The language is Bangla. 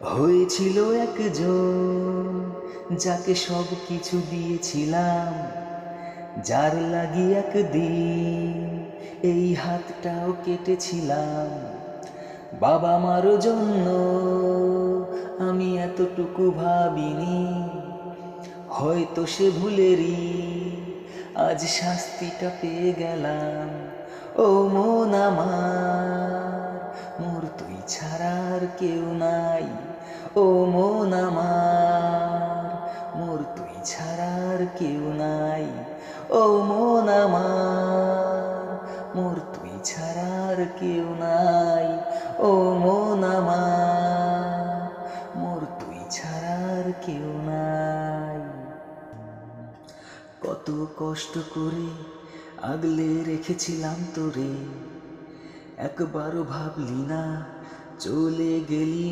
হয়েছিল একজন যাকে সব কিছু দিয়েছিলাম, যার লাগি একদিন এই হাতটাও কেটেছিলাম। বাবা মার জন্য আমি এতটুকু ভাবিনি, হয়তো সে ভুলেরই আজ শাস্তিটা পেয়ে গেলাম। ও মন আমার, মোর তুই ছাড়া আর কেউ নাই। ও মন আমার, মোর তুই ছাড়া আর কেউ নাই। ও মন আমার, মোর তুই ছাড়া আর কেউ নাই। ও মন আমার, মোর তুই ছাড়া আর কেউ নাই। কত কষ্ট করে আগলে রেখেছিলাম তোরে, একবারও ভাবলি না চলে গেলি।